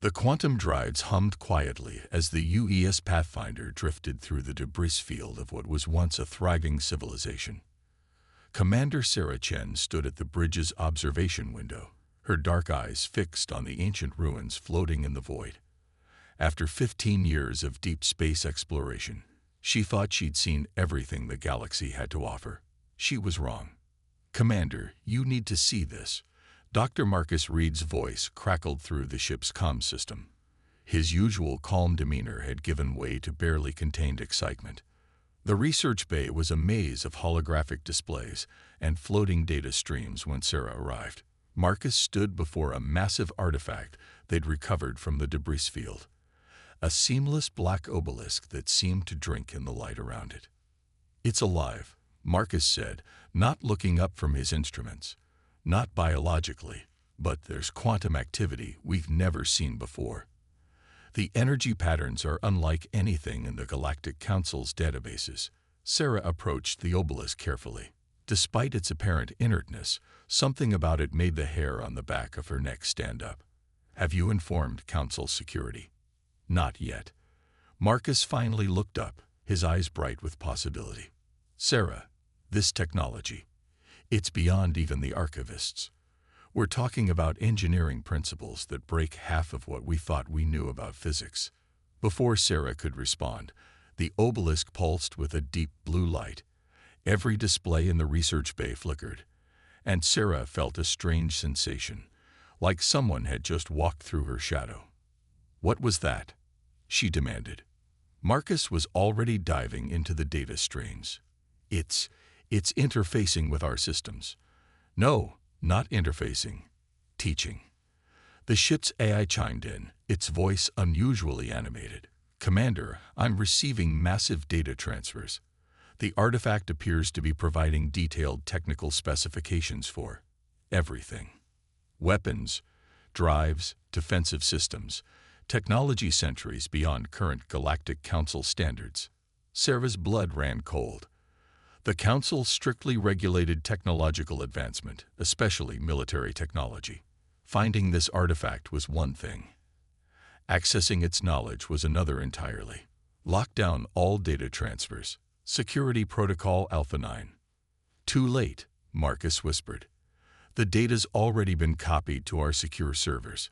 The quantum drives hummed quietly as the UES Pathfinder drifted through the debris field of what was once a thriving civilization. Commander Sarah Chen stood at the bridge's observation window, her dark eyes fixed on the ancient ruins floating in the void. After 15 years of deep space exploration, she thought she'd seen everything the galaxy had to offer. She was wrong. "Commander, you need to see this." Dr. Marcus Reed's voice crackled through the ship's comm system. His usual calm demeanor had given way to barely contained excitement. The research bay was a maze of holographic displays and floating data streams when Sarah arrived. Marcus stood before a massive artifact they'd recovered from the debris field, a seamless black obelisk that seemed to drink in the light around it. "It's alive," Marcus said, not looking up from his instruments. "Not biologically, but there's quantum activity we've never seen before. The energy patterns are unlike anything in the Galactic Council's databases." Sarah approached the obelisk carefully. Despite its apparent inertness, something about it made the hair on the back of her neck stand up. "Have you informed Council security?" "Not yet." Marcus finally looked up, his eyes bright with possibility. "Sarah, this technology, it's beyond even the archivists. We're talking about engineering principles that break half of what we thought we knew about physics." Before Sarah could respond, the obelisk pulsed with a deep blue light. Every display in the research bay flickered, and Sarah felt a strange sensation, like someone had just walked through her shadow. "What was that?" she demanded. Marcus was already diving into the data streams. It's interfacing with our systems." "No, not interfacing. Teaching." The ship's AI chimed in, its voice unusually animated. "Commander, I'm receiving massive data transfers. The artifact appears to be providing detailed technical specifications for everything. Weapons, drives, defensive systems, technology centuries beyond current Galactic Council standards." Sarah's blood ran cold. The Council strictly regulated technological advancement, especially military technology. Finding this artifact was one thing. Accessing its knowledge was another entirely. "Lock down all data transfers. Security Protocol Alpha 9. "Too late," Marcus whispered. "The data's already been copied to our secure servers.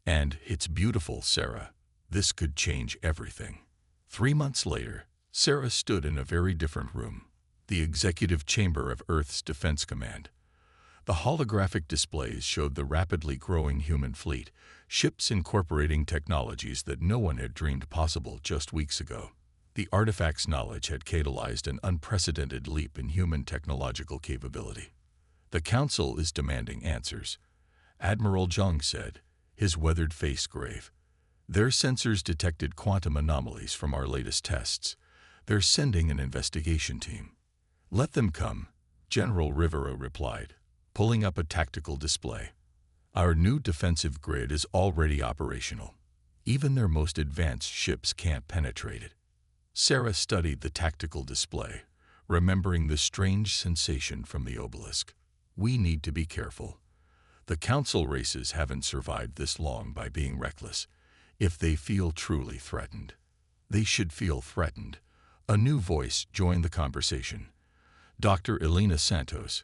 And it's beautiful, Sarah. This could change everything." 3 months later, Sarah stood in a very different room, the executive chamber of Earth's Defense Command. The holographic displays showed the rapidly growing human fleet, ships incorporating technologies that no one had dreamed possible just weeks ago. The artifact's knowledge had catalyzed an unprecedented leap in human technological capability. "The Council is demanding answers," Admiral Zhang said, his weathered face grave. "Their sensors detected quantum anomalies from our latest tests. They're sending an investigation team." "Let them come," General Rivera replied, pulling up a tactical display. "Our new defensive grid is already operational. Even their most advanced ships can't penetrate it." Sarah studied the tactical display, remembering the strange sensation from the obelisk. "We need to be careful. The Council races haven't survived this long by being reckless. If they feel truly threatened, they should feel threatened." A new voice joined the conversation. Dr. Elena Santos,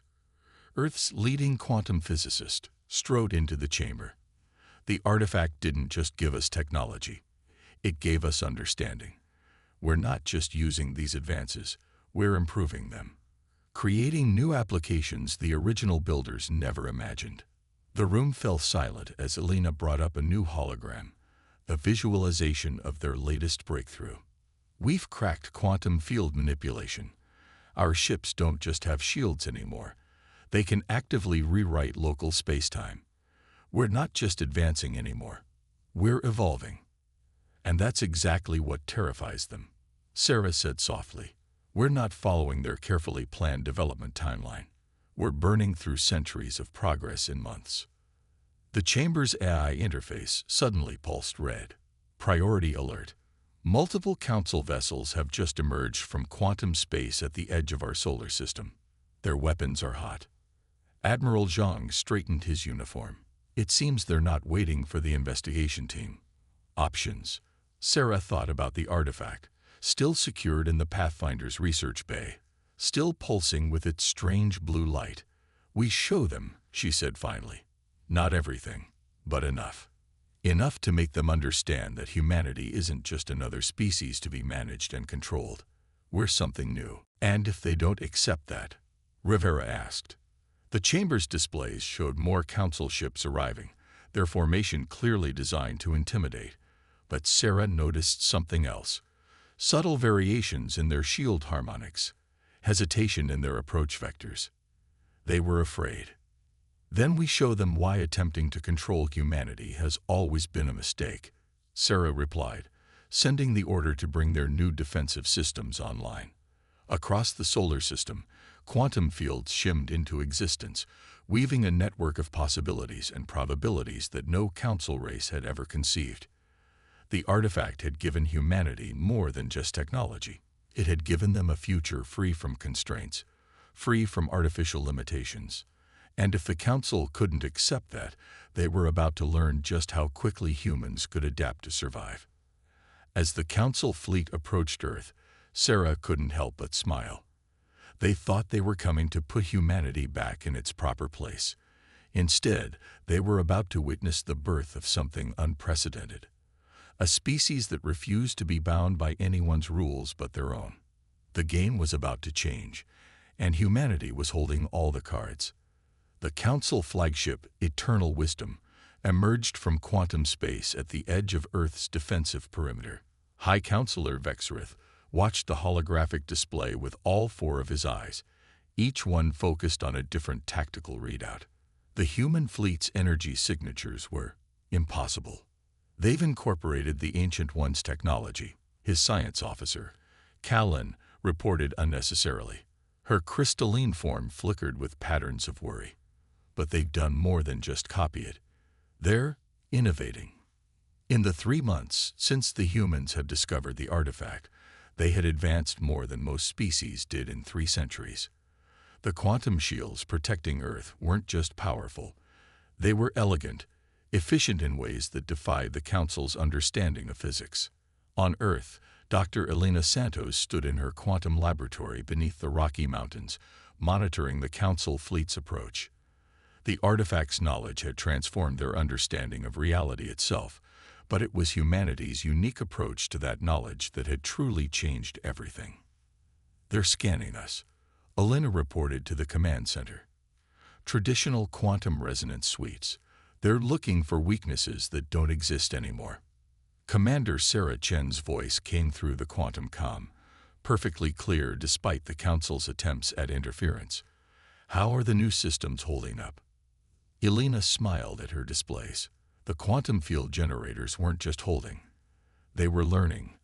Earth's leading quantum physicist, strode into the chamber. "The artifact didn't just give us technology. It gave us understanding. We're not just using these advances, we're improving them. Creating new applications the original builders never imagined." The room fell silent as Elena brought up a new hologram, a visualization of their latest breakthrough. "We've cracked quantum field manipulation. Our ships don't just have shields anymore. They can actively rewrite local spacetime. We're not just advancing anymore. We're evolving. And that's exactly what terrifies them," Sarah said softly. "We're not following their carefully planned development timeline. We're burning through centuries of progress in months." The chamber's AI interface suddenly pulsed red. "Priority alert. Multiple Council vessels have just emerged from quantum space at the edge of our solar system. Their weapons are hot." Admiral Zhang straightened his uniform. It seems they're not waiting for the investigation team. Options. Sarah thought about the artifact, still secured in the Pathfinder's research bay, still pulsing with its strange blue light. We show them, she said finally. Not everything, but enough. Enough to make them understand that humanity isn't just another species to be managed and controlled. We're something new. And if they don't accept that? Rivera asked. The chamber's displays showed more council ships arriving, their formation clearly designed to intimidate. But Sarah noticed something else. Subtle variations in their shield harmonics, hesitation in their approach vectors. They were afraid. Then we show them why attempting to control humanity has always been a mistake, Sarah replied, sending the order to bring their new defensive systems online. Across the solar system, quantum fields shimmed into existence, weaving a network of possibilities and probabilities that no council race had ever conceived. The artifact had given humanity more than just technology. It had given them a future free from constraints, free from artificial limitations. And if the council couldn't accept that, they were about to learn just how quickly humans could adapt to survive. As the council fleet approached Earth, Sarah couldn't help but smile. They thought they were coming to put humanity back in its proper place. Instead, they were about to witness the birth of something unprecedented. A species that refused to be bound by anyone's rules but their own. The game was about to change, and humanity was holding all the cards. The Council flagship, Eternal Wisdom, emerged from quantum space at the edge of Earth's defensive perimeter. High Counselor Vexrith watched the holographic display with all four of his eyes, each one focused on a different tactical readout. The human fleet's energy signatures were impossible. They've incorporated the Ancient One's technology, his science officer, Callan, reported unnecessarily. Her crystalline form flickered with patterns of worry. But they've done more than just copy it. They're innovating. In the 3 months since the humans had discovered the artifact, they had advanced more than most species did in 3 centuries. The quantum shields protecting Earth weren't just powerful. They were elegant, efficient in ways that defied the Council's understanding of physics. On Earth, Dr. Elena Santos stood in her quantum laboratory beneath the Rocky Mountains, monitoring the Council fleet's approach. The artifact's knowledge had transformed their understanding of reality itself, but it was humanity's unique approach to that knowledge that had truly changed everything. They're scanning us, Elena reported to the command center. Traditional quantum resonance suites. They're looking for weaknesses that don't exist anymore. Commander Sarah Chen's voice came through the quantum comm, perfectly clear despite the Council's attempts at interference. How are the new systems holding up? Elena smiled at her displays. The quantum field generators weren't just holding. They were learning,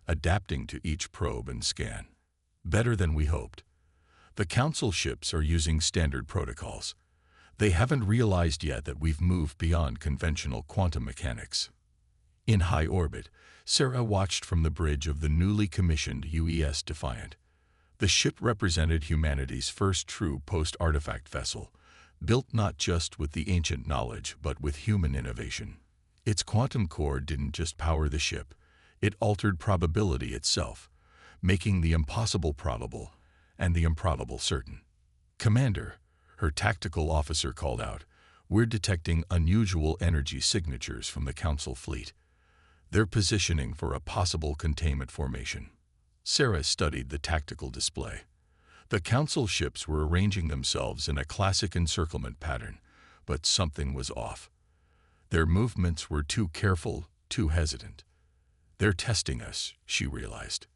adapting to each probe and scan. Better than we hoped. The Council ships are using standard protocols. They haven't realized yet that we've moved beyond conventional quantum mechanics. In high orbit, Sarah watched from the bridge of the newly commissioned UES Defiant. The ship represented humanity's first true post-artifact vessel, built not just with the ancient knowledge but with human innovation. Its quantum core didn't just power the ship, it altered probability itself, making the impossible probable and the improbable certain. Commander, her tactical officer called out, we're detecting unusual energy signatures from the Council fleet. They're positioning for a possible containment formation. Sarah studied the tactical display. The Council ships were arranging themselves in a classic encirclement pattern, but something was off. Their movements were too careful, too hesitant. They're testing us, she realized.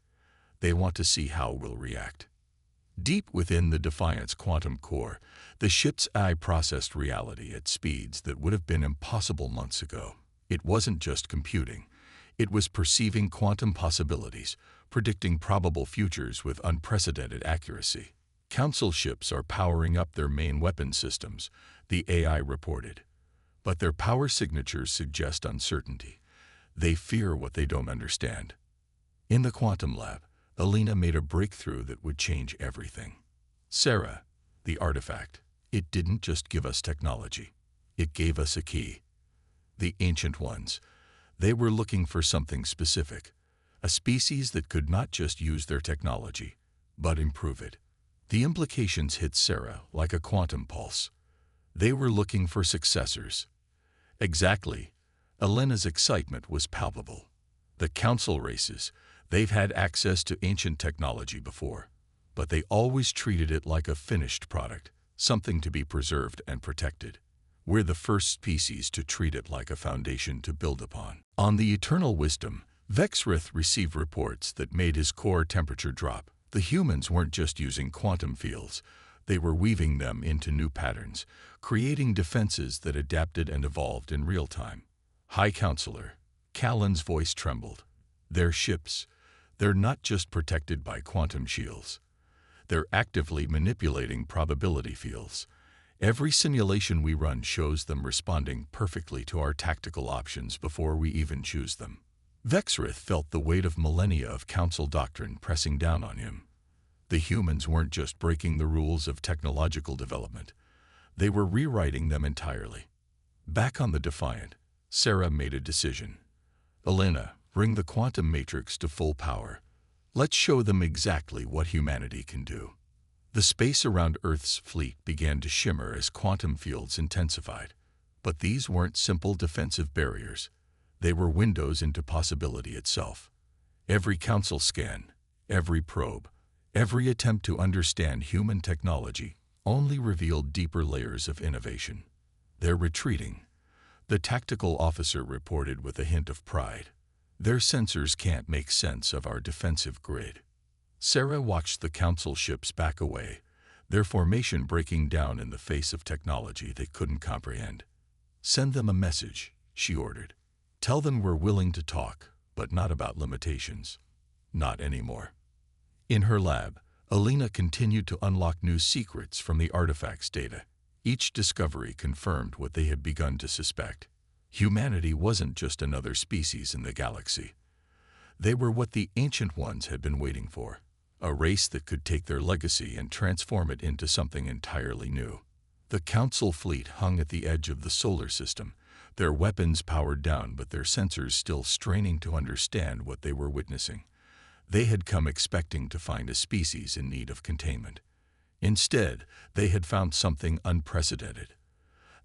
They want to see how we'll react. Deep within the Defiant's quantum core, the ship's eye processed reality at speeds that would have been impossible months ago. It wasn't just computing. It was perceiving quantum possibilities, predicting probable futures with unprecedented accuracy. Council ships are powering up their main weapon systems, the AI reported. But their power signatures suggest uncertainty. They fear what they don't understand. In the quantum lab, Elena made a breakthrough that would change everything. Sarah, the artifact, it didn't just give us technology. It gave us a key. The Ancient Ones. They were looking for something specific, a species that could not just use their technology, but improve it. The implications hit Sarah like a quantum pulse. They were looking for successors. Exactly. Elena's excitement was palpable. The council races, they've had access to ancient technology before, but they always treated it like a finished product, something to be preserved and protected. We're the first species to treat it like a foundation to build upon. On the Eternal Wisdom, Vexrith received reports that made his core temperature drop. The humans weren't just using quantum fields, they were weaving them into new patterns, creating defenses that adapted and evolved in real time. High Counselor, Callan's voice trembled. Their ships, they're not just protected by quantum shields. They're actively manipulating probability fields. Every simulation we run shows them responding perfectly to our tactical options before we even choose them. Vexrith felt the weight of millennia of council doctrine pressing down on him. The humans weren't just breaking the rules of technological development. They were rewriting them entirely. Back on the Defiant, Sarah made a decision. Elena, bring the quantum matrix to full power. Let's show them exactly what humanity can do. The space around Earth's fleet began to shimmer as quantum fields intensified. But these weren't simple defensive barriers. They were windows into possibility itself. Every council scan, every probe, every attempt to understand human technology only revealed deeper layers of innovation. They're retreating, the tactical officer reported with a hint of pride. Their sensors can't make sense of our defensive grid. Sarah watched the council ships back away, their formation breaking down in the face of technology they couldn't comprehend. Send them a message, she ordered. Tell them we're willing to talk, but not about limitations. Not anymore. In her lab, Elena continued to unlock new secrets from the artifact's data. Each discovery confirmed what they had begun to suspect. Humanity wasn't just another species in the galaxy. They were what the Ancient Ones had been waiting for, a race that could take their legacy and transform it into something entirely new. The Council fleet hung at the edge of the solar system, their weapons powered down but their sensors still straining to understand what they were witnessing. They had come expecting to find a species in need of containment. Instead, they had found something unprecedented.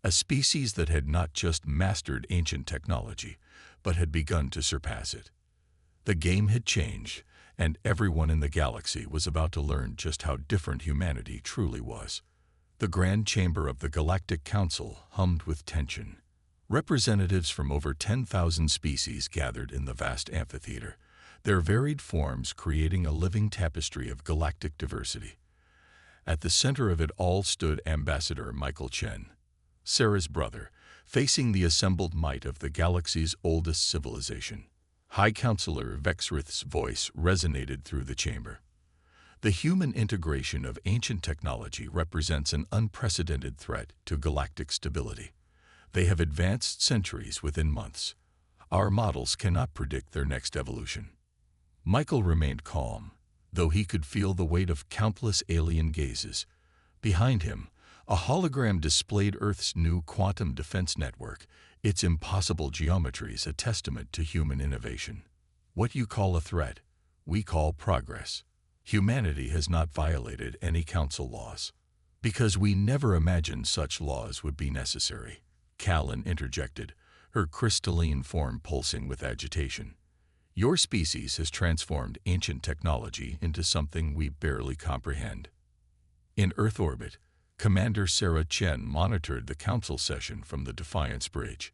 A species that had not just mastered ancient technology, but had begun to surpass it. The game had changed, and everyone in the galaxy was about to learn just how different humanity truly was. The grand chamber of the Galactic Council hummed with tension. Representatives from over 10,000 species gathered in the vast amphitheater, their varied forms creating a living tapestry of galactic diversity. At the center of it all stood Ambassador Michael Chen, Sarah's brother, facing the assembled might of the galaxy's oldest civilization. High Counselor Vexrith's voice resonated through the chamber. The human integration of ancient technology represents an unprecedented threat to galactic stability. They have advanced centuries within months. Our models cannot predict their next evolution. Michael remained calm, though he could feel the weight of countless alien gazes. Behind him, a hologram displayed Earth's new quantum defense network, its impossible geometries a testament to human innovation. What you call a threat, we call progress. Humanity has not violated any council laws. Because we never imagined such laws would be necessary, Callan interjected, her crystalline form pulsing with agitation. Your species has transformed ancient technology into something we barely comprehend. In Earth orbit, Commander Sarah Chen monitored the council session from the Defiance Bridge.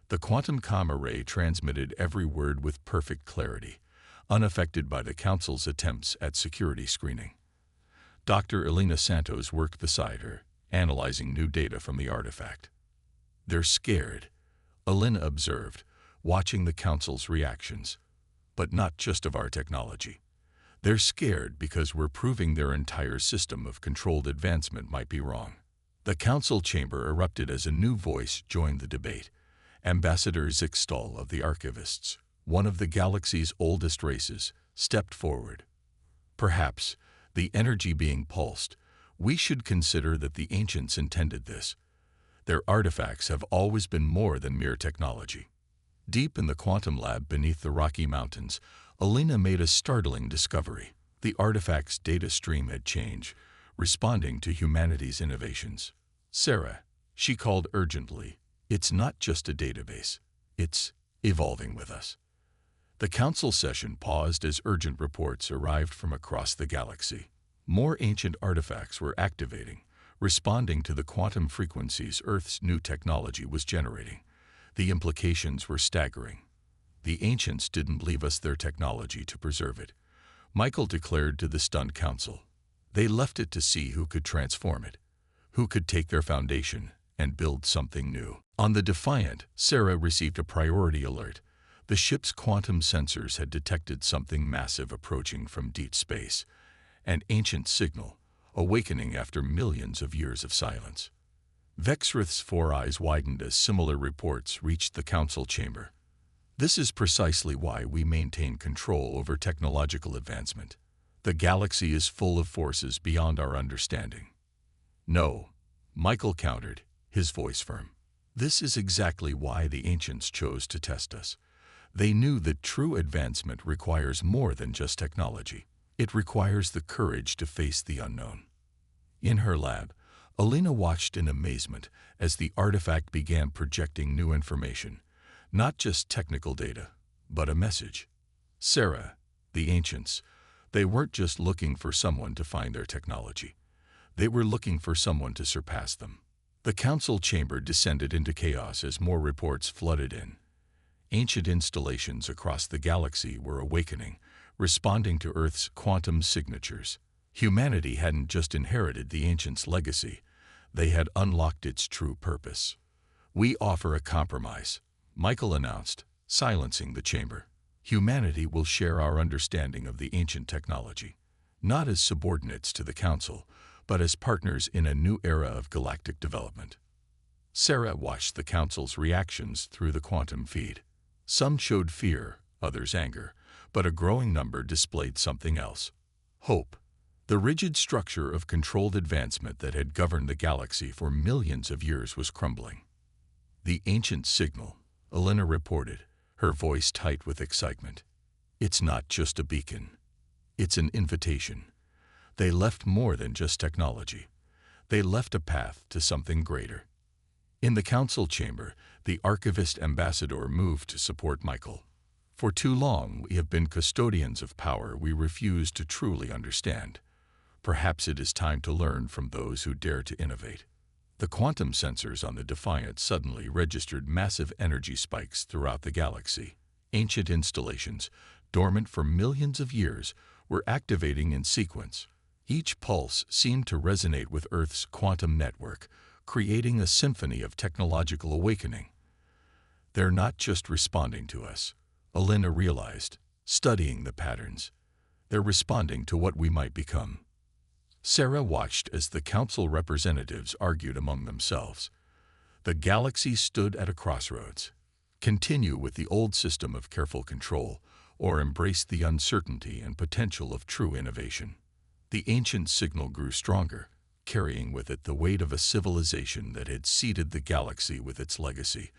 The quantum comm array transmitted every word with perfect clarity, unaffected by the council's attempts at security screening. Dr. Elena Santos worked beside her, analyzing new data from the artifact. They're scared, Elena observed, watching the council's reactions. But not just of our technology. They're scared because we're proving their entire system of controlled advancement might be wrong. The council chamber erupted as a new voice joined the debate. Ambassador Zixtal of the Archivists, one of the galaxy's oldest races, stepped forward. Perhaps, the energy being pulsed, we should consider that the ancients intended this. Their artifacts have always been more than mere technology. Deep in the quantum lab beneath the Rocky Mountains, Alina made a startling discovery. The artifact's data stream had changed, responding to humanity's innovations. "Sarah," she called urgently, "it's not just a database. It's evolving with us." The council session paused as urgent reports arrived from across the galaxy. More ancient artifacts were activating, responding to the quantum frequencies Earth's new technology was generating. The implications were staggering. The ancients didn't leave us their technology to preserve it, Michael declared to the stunned council. They left it to see who could transform it, who could take their foundation and build something new. On the Defiant, Sarah received a priority alert. The ship's quantum sensors had detected something massive approaching from deep space, an ancient signal, awakening after millions of years of silence. Vexrith's four eyes widened as similar reports reached the council chamber. "This is precisely why we maintain control over technological advancement. The galaxy is full of forces beyond our understanding." "No," Michael countered, his voice firm. "This is exactly why the ancients chose to test us. They knew that true advancement requires more than just technology. It requires the courage to face the unknown." In her lab, Alina watched in amazement as the artifact began projecting new information, not just technical data, but a message. Sarah, the ancients, they weren't just looking for someone to find their technology. They were looking for someone to surpass them. The council chamber descended into chaos as more reports flooded in. Ancient installations across the galaxy were awakening, responding to Earth's quantum signatures. Humanity hadn't just inherited the ancients' legacy, they had unlocked its true purpose. "We offer a compromise," Michael announced, silencing the chamber. "Humanity will share our understanding of the ancient technology, not as subordinates to the council, but as partners in a new era of galactic development." Sarah watched the council's reactions through the quantum feed. Some showed fear, others anger, but a growing number displayed something else: hope. The rigid structure of controlled advancement that had governed the galaxy for millions of years was crumbling. "The ancient signal," Alina reported, her voice tight with excitement. "It's not just a beacon. It's an invitation. They left more than just technology. They left a path to something greater." In the council chamber, the archivist ambassador moved to support Michael. "For too long, we have been custodians of power we refuse to truly understand. Perhaps it is time to learn from those who dare to innovate." The quantum sensors on the Defiant suddenly registered massive energy spikes throughout the galaxy. Ancient installations, dormant for millions of years, were activating in sequence. Each pulse seemed to resonate with Earth's quantum network, creating a symphony of technological awakening. "They're not just responding to us," Alina realized, studying the patterns. "They're responding to what we might become." Sarah watched as the council representatives argued among themselves. The galaxy stood at a crossroads. Continue with the old system of careful control, or embrace the uncertainty and potential of true innovation. The ancient signal grew stronger, carrying with it the weight of a civilization that had seeded the galaxy with its legacy,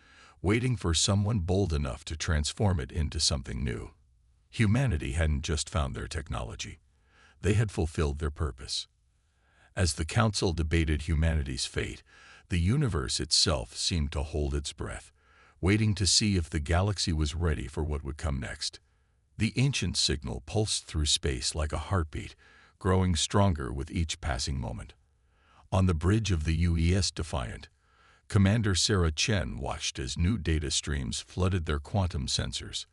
waiting for someone bold enough to transform it into something new. Humanity hadn't just found their technology. They had fulfilled their purpose. As the council debated humanity's fate, the universe itself seemed to hold its breath, waiting to see if the galaxy was ready for what would come next. The ancient signal pulsed through space like a heartbeat, growing stronger with each passing moment. On the bridge of the UES Defiant, Commander Sarah Chen watched as new data streams flooded their quantum sensors.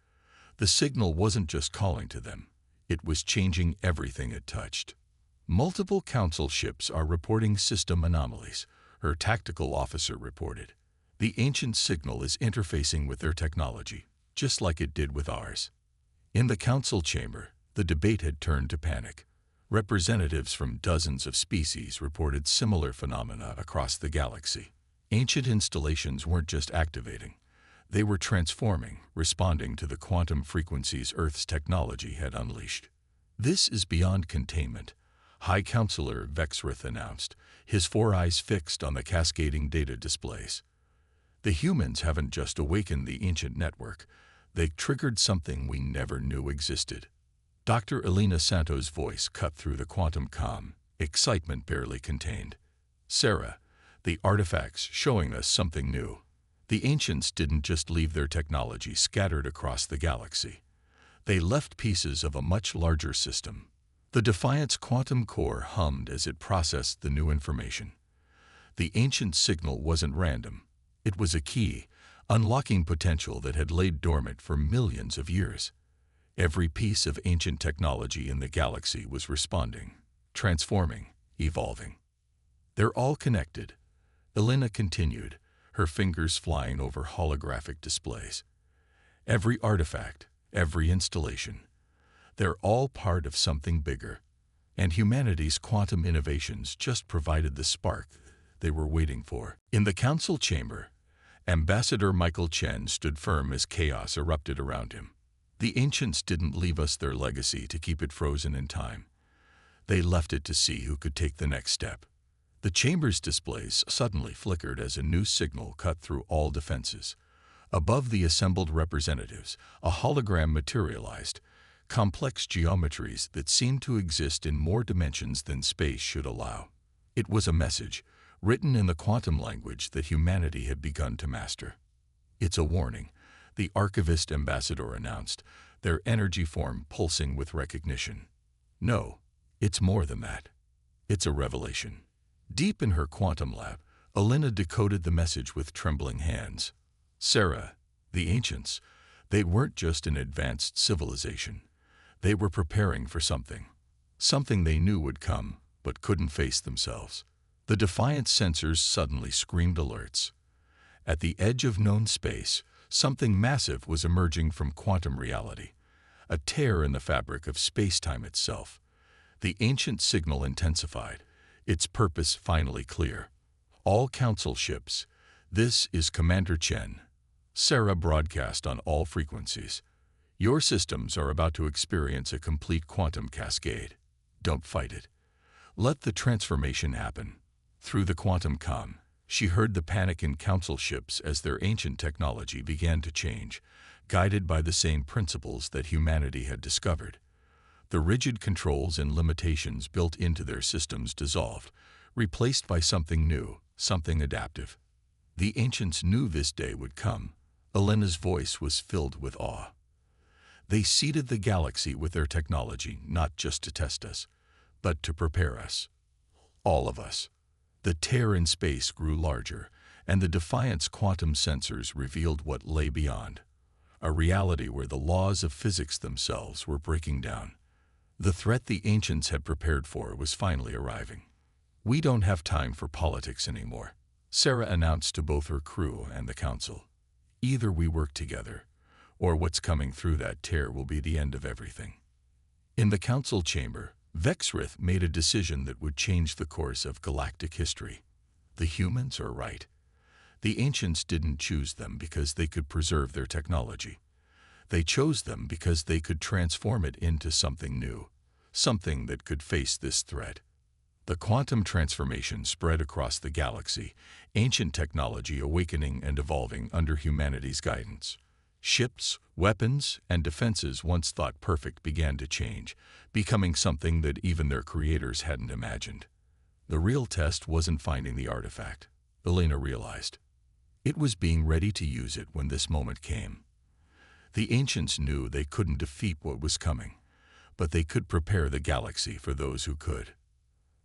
The signal wasn't just calling to them, it was changing everything it touched. "Multiple council ships are reporting system anomalies," her tactical officer reported. "The ancient signal is interfacing with their technology, just like it did with ours." In the council chamber, the debate had turned to panic. Representatives from dozens of species reported similar phenomena across the galaxy. Ancient installations weren't just activating. They were transforming, responding to the quantum frequencies Earth's technology had unleashed. "This is beyond containment," High Counselor Vexrith announced, his four eyes fixed on the cascading data displays. The humans haven't just awakened the ancient network, they triggered something we never knew existed. Dr. Elena Santo's voice cut through the quantum calm, excitement barely contained. Sarah, the artifacts showing us something new. The ancients didn't just leave their technology scattered across the galaxy. They left pieces of a much larger system. The Defiant's quantum core hummed as it processed the new information. The ancient signal wasn't random. It was a key, unlocking potential that had laid dormant for millions of years. Every piece of ancient technology in the galaxy was responding, transforming, evolving. They're all connected, Elena continued, her fingers flying over holographic displays. Every artifact, every installation, they're all part of something bigger. And humanity's quantum innovations just provided the spark they were waiting for. In the council chamber, Ambassador Michael Chen stood firm as chaos erupted around him. The ancients didn't leave us their legacy to keep it frozen in time. They left it to see who could take the next step. The chamber's displays suddenly flickered as a new signal cut through all defenses. Above the assembled representatives, a hologram materialized, complex geometries that seemed to exist in more dimensions than space should allow. It was a message, written in the quantum language that humanity had begun to master. It's a warning, the archivist ambassador announced, their energy form pulsing with recognition. No, it's more than that. It's a revelation. Deep in her quantum lab, Elena decoded the message with trembling hands. Sarah, the ancients, they weren't just an advanced civilization. They were preparing for something. Something they knew would come, but couldn't face themselves. The Defiant sensors suddenly screamed alerts. At the edge of known space, something massive was emerging from quantum reality, a tear in the fabric of space-time itself. The ancient signal intensified, its purpose finally clear. All council ships, this is Commander Chen. Sarah broadcast on all frequencies. Your systems are about to experience a complete quantum cascade. Don't fight it. Let the transformation happen. Through the quantum comm, she heard the panic in council ships as their ancient technology began to change, guided by the same principles that humanity had discovered. The rigid controls and limitations built into their systems dissolved, replaced by something new, something adaptive. The ancients knew this day would come. Elena's voice was filled with awe. They seeded the galaxy with their technology not just to test us, but to prepare us. All of us. The tear in space grew larger, and the Defiant's quantum sensors revealed what lay beyond. A reality where the laws of physics themselves were breaking down. The threat the ancients had prepared for was finally arriving. We don't have time for politics anymore, Sarah announced to both her crew and the council. Either we work together, or what's coming through that tear will be the end of everything. In the council chamber, Vexrith made a decision that would change the course of galactic history. The humans are right. The ancients didn't choose them because they could preserve their technology. They chose them because they could transform it into something new, something that could face this threat. The quantum transformation spread across the galaxy, ancient technology awakening and evolving under humanity's guidance. Ships, weapons, and defenses once thought perfect began to change, becoming something that even their creators hadn't imagined. The real test wasn't finding the artifact, Elena realized. It was being ready to use it when this moment came. The ancients knew they couldn't defeat what was coming, but they could prepare the galaxy for those who could.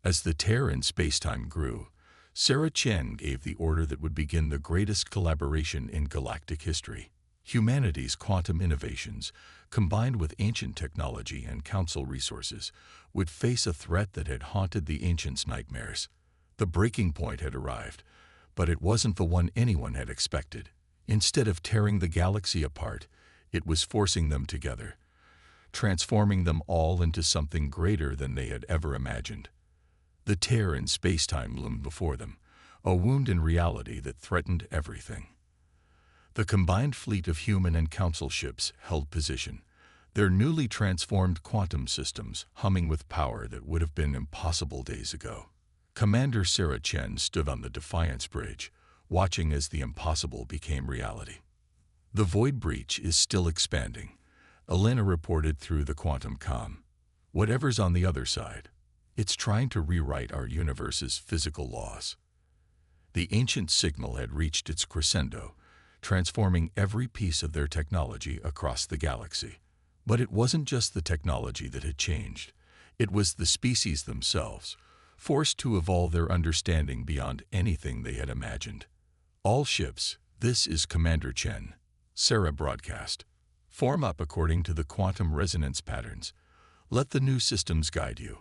As the tear in spacetime grew, Sarah Chen gave the order that would begin the greatest collaboration in galactic history. Humanity's quantum innovations, combined with ancient technology and council resources, would face a threat that had haunted the ancients' nightmares. The breaking point had arrived, but it wasn't the one anyone had expected. Instead of tearing the galaxy apart, it was forcing them together, transforming them all into something greater than they had ever imagined. The tear in space-time loomed before them, a wound in reality that threatened everything. The combined fleet of human and council ships held position, their newly transformed quantum systems humming with power that would have been impossible days ago. Commander Sarah Chen stood on the Defiance Bridge, watching as the impossible became reality. The void breach is still expanding, Elena reported through the quantum comm. Whatever's on the other side, it's trying to rewrite our universe's physical laws. The ancient signal had reached its crescendo, transforming every piece of their technology across the galaxy. But it wasn't just the technology that had changed. It was the species themselves, forced to evolve their understanding beyond anything they had imagined. All ships, this is Commander Chen, Sarah broadcast. Form up according to the quantum resonance patterns. Let the new systems guide you.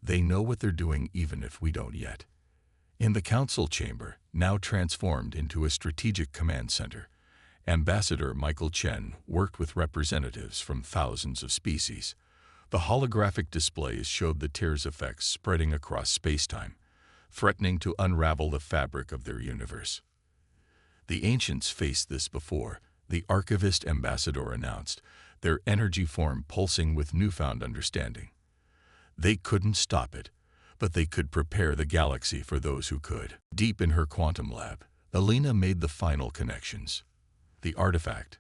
They know what they're doing even if we don't yet. In the council chamber, now transformed into a strategic command center, Ambassador Michael Chen worked with representatives from thousands of species. The holographic displays showed the tears effects spreading across space-time, threatening to unravel the fabric of their universe. The ancients faced this before, the archivist ambassador announced, their energy form pulsing with newfound understanding. They couldn't stop it, but they could prepare the galaxy for those who could. Deep in her quantum lab, Elena made the final connections. The artifact,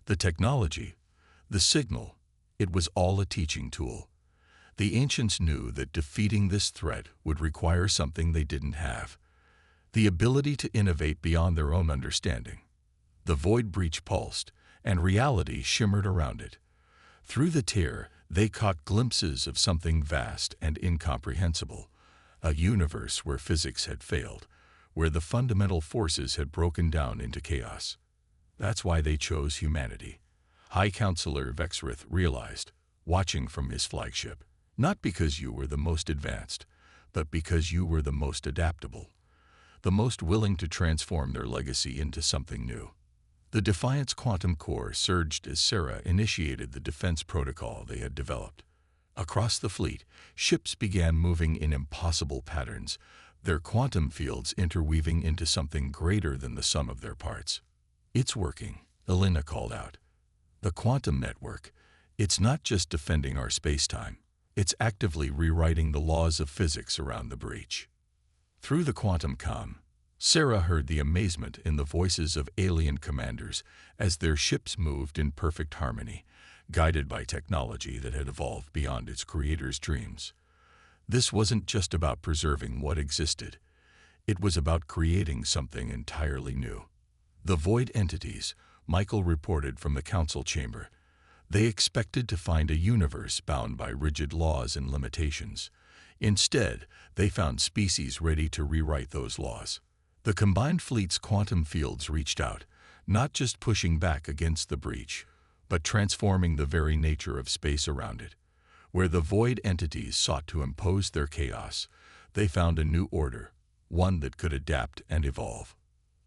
the technology, the signal, it was all a teaching tool. The ancients knew that defeating this threat would require something they didn't have, the ability to innovate beyond their own understanding. The void breach pulsed, and reality shimmered around it. Through the tear, they caught glimpses of something vast and incomprehensible, a universe where physics had failed, where the fundamental forces had broken down into chaos. That's why they chose humanity, High Counselor Vexrith realized, watching from his flagship. Not because you were the most advanced, but because you were the most adaptable, the most willing to transform their legacy into something new. The Defiance quantum core surged as Sarah initiated the defense protocol they had developed. Across the fleet, ships began moving in impossible patterns, their quantum fields interweaving into something greater than the sum of their parts. It's working, Elena called out. The quantum network, it's not just defending our space-time, it's actively rewriting the laws of physics around the breach. Through the quantum comm, Sarah heard the amazement in the voices of alien commanders as their ships moved in perfect harmony, guided by technology that had evolved beyond its creator's dreams. This wasn't just about preserving what existed. It was about creating something entirely new. The void entities, Michael reported from the council chamber, they expected to find a universe bound by rigid laws and limitations. Instead, they found species ready to rewrite those laws. The combined fleet's quantum fields reached out, not just pushing back against the breach, but transforming the very nature of space around it. Where the void entities sought to impose their chaos, they found a new order, one that could adapt and evolve.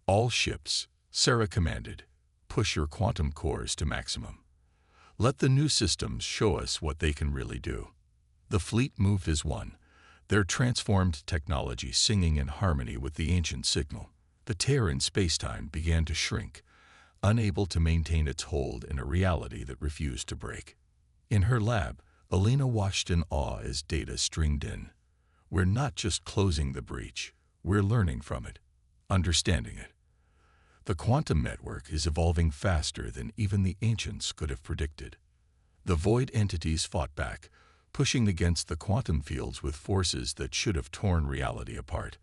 All ships, Sarah commanded, push your quantum cores to maximum. Let the new systems show us what they can really do. The fleet moved as one, their transformed technology singing in harmony with the ancient signal. The tear in space-time began to shrink, unable to maintain its hold in a reality that refused to break. In her lab, Elena watched in awe as data streamed in. We're not just closing the breach, we're learning from it, understanding it. The quantum network is evolving faster than even the ancients could have predicted. The void entities fought back, pushing against the quantum fields with forces that should have torn reality apart.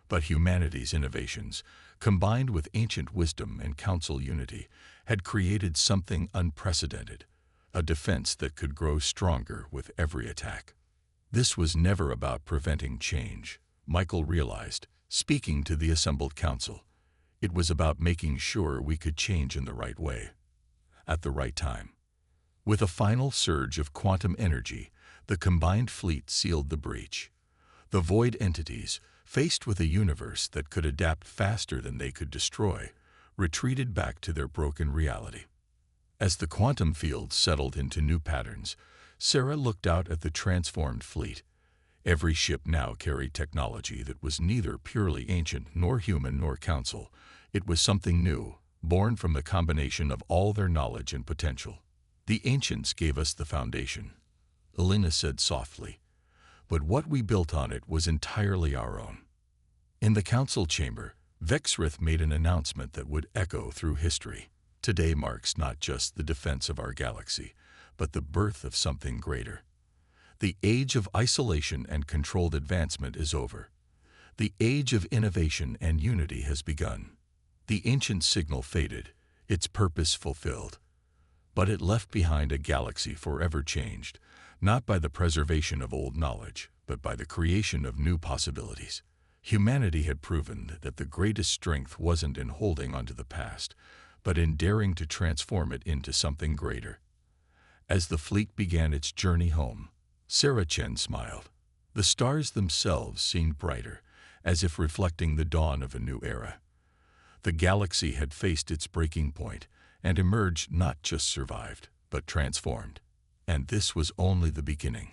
But humanity's innovations, combined with ancient wisdom and council unity, had created something unprecedented, a defense that could grow stronger with every attack. This was never about preventing change, Michael realized, speaking to the assembled council. It was about making sure we could change in the right way, at the right time. With a final surge of quantum energy, the combined fleet sealed the breach. The void entities, faced with a universe that could adapt faster than they could destroy, retreated back to their broken reality. As the quantum field settled into new patterns, Sarah looked out at the transformed fleet. Every ship now carried technology that was neither purely ancient nor human nor council. It was something new, born from the combination of all their knowledge and potential. The ancients gave us the foundation, Elena said softly, but what we built on it was entirely our own. In the council chamber, Vexrith made an announcement that would echo through history. Today marks not just the defense of our galaxy, but the birth of something greater. The age of isolation and controlled advancement is over. The age of innovation and unity has begun. The ancient signal faded, its purpose fulfilled. But it left behind a galaxy forever changed, not by the preservation of old knowledge, but by the creation of new possibilities. Humanity had proven that the greatest strength wasn't in holding onto the past, but in daring to transform it into something greater. As the fleet began its journey home, Sarah Chen smiled. The stars themselves seemed brighter, as if reflecting the dawn of a new era. The galaxy had faced its breaking point and emerged not just survived, but transformed. And this was only the beginning.